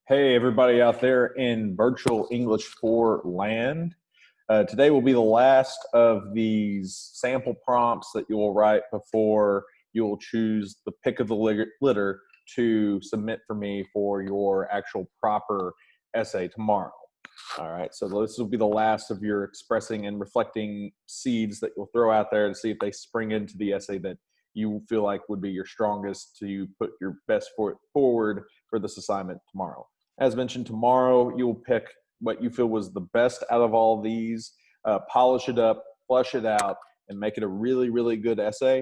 Hey, everybody out there in virtual English 4 land. Today will be the last of these sample prompts that you will write before you will choose the pick of the litter to submit for me for your actual proper essay tomorrow. All right, so this will be the last of your expressing and reflecting seeds that you'll throw out there to see if they spring into the essay that you feel like would be your strongest to put your best foot forward for this assignment tomorrow. As mentioned, tomorrow you will pick what you feel was the best out of all these, polish it up, flush it out, and make it a really, really good essay.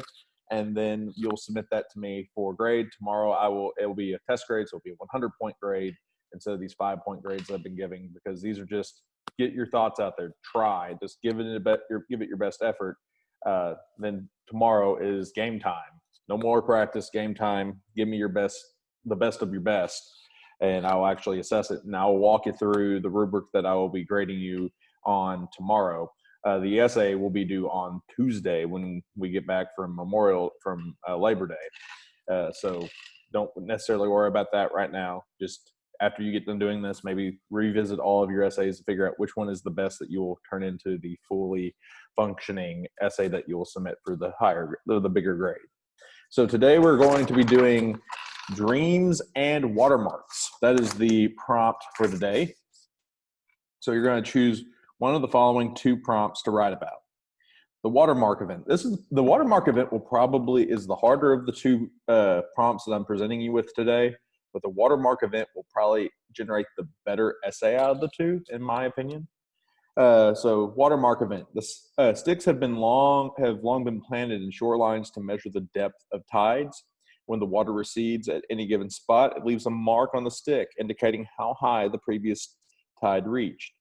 And then you'll submit that to me for grade. Tomorrow it will be a test grade, so it'll be a 100-point grade instead of these 5-point grades I've been giving, because these are just get your thoughts out there, try, just give it your best effort. Then tomorrow is game time. No more practice, game time. Give me your best, the best of your best, and I'll actually assess it, and I'll walk you through the rubric that I will be grading you on tomorrow. The essay will be due on Tuesday when we get back from Labor Day. So don't necessarily worry about that right now. Just after you get done doing this, maybe revisit all of your essays and figure out which one is the best that you will turn into the fully functioning essay that you will submit for the bigger grade. So today we're going to be doing dreams and watermarks. That is the prompt for today. So you're going to choose one of the following 2 prompts to write about. The watermark event. The watermark event is the harder of the 2 prompts that I'm presenting you with today, but the watermark event will probably generate the better essay out of the 2, in my opinion. So watermark event. The sticks have long been planted in shorelines to measure the depth of tides. When the water recedes at any given spot, it leaves a mark on the stick indicating how high the previous tide reached.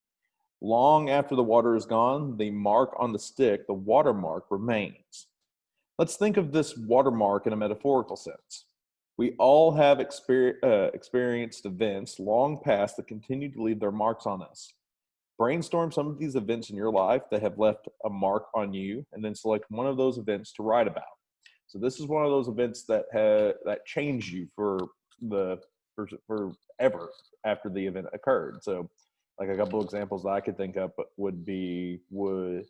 Long after the water is gone, the mark on the stick, the watermark, remains. Let's think of this watermark in a metaphorical sense. We all have experienced events long past that continue to leave their marks on us. Brainstorm some of these events in your life that have left a mark on you, and then select one of those events to write about. So this is one of those events that changed you forever after the event occurred. So, like a couple of examples that I could think of would be when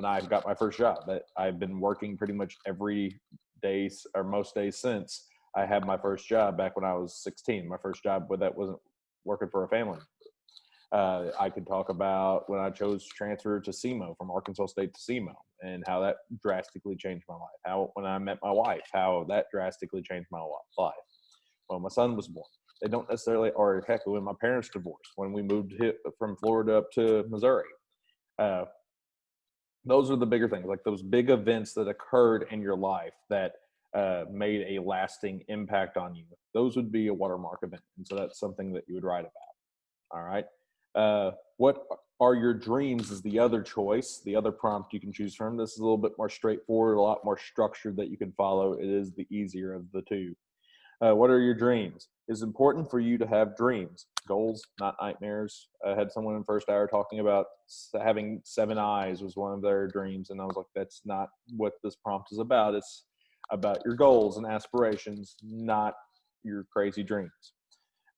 I got my first job. That I've been working pretty much every day or most days since I had my first job back when I was 16. My first job that wasn't working for a family. I could talk about when I chose to transfer to SEMO, from Arkansas State to SEMO, and how that drastically changed my life. How when I met my wife, how that drastically changed my life. When my son was born. They don't necessarily, or heck, when my parents divorced, when we moved from Florida up to Missouri. Those are the bigger things, like those big events that occurred in your life that made a lasting impact on you. Those would be a watermark event. And so that's something that you would write about. All right. What are your dreams is the other choice, the other prompt you can choose from. This is a little bit more straightforward, a lot more structured that you can follow. It is the easier of the 2. What are your dreams? It's important for you to have dreams, goals, not nightmares. I had someone in first hour talking about having 7 eyes was one of their dreams. And I was like, that's not what this prompt is about. It's about your goals and aspirations, not your crazy dreams.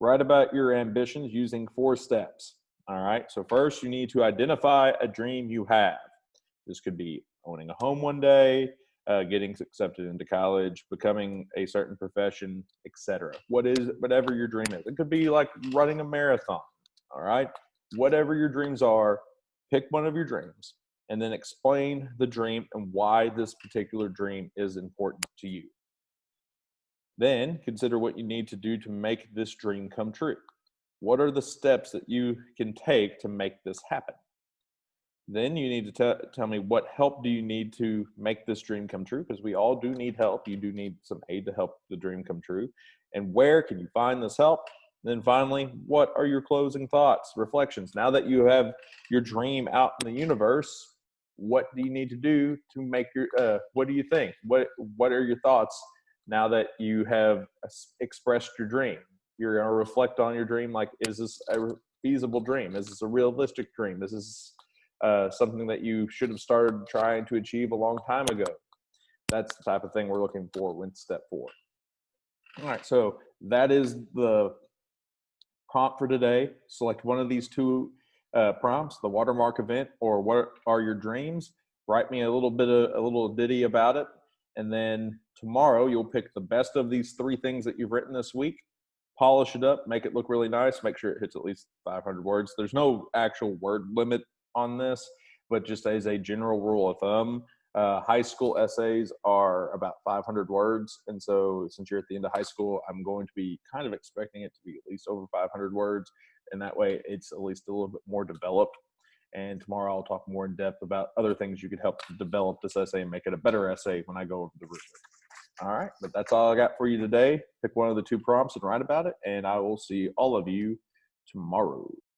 Write about your ambitions using 4 steps. All right. So first, you need to identify a dream you have. This could be owning a home one day, getting accepted into college, becoming a certain profession, etc. Whatever your dream is. It could be like running a marathon. All right. Whatever your dreams are, pick one of your dreams and then explain the dream and why this particular dream is important to you. Then consider what you need to do to make this dream come true. What are the steps that you can take to make this happen? Then you need to tell me what help do you need to make this dream come true, because we all do need help. You do need some aid to help the dream come true. And where can you find this help? And then finally, what are your closing thoughts, reflections? Now that you have your dream out in the universe, what do you need to do to make what do you think? What are your thoughts now that you have expressed your dream? You're going to reflect on your dream. Like, is this a feasible dream? Is this a realistic dream? This is something that you should have started trying to achieve a long time ago. That's the type of thing we're looking for with step 4. All right, so that is the prompt for today. Select one of these two prompts, the watermark event or what are your dreams. Write me a little ditty about it. And then tomorrow you'll pick the best of these three things that you've written this week, polish it up, make it look really nice, make sure it hits at least 500 words. There's no actual word limit on this, but just as a general rule of thumb, high school essays are about 500 words. And so since you're at the end of high school, I'm going to be kind of expecting it to be at least over 500 words. And that way it's at least a little bit more developed. And tomorrow I'll talk more in depth about other things you could help to develop this essay and make it a better essay when I go over the rubric. All right, but that's all I got for you today. Pick one of the two prompts and write about it, and I will see all of you tomorrow.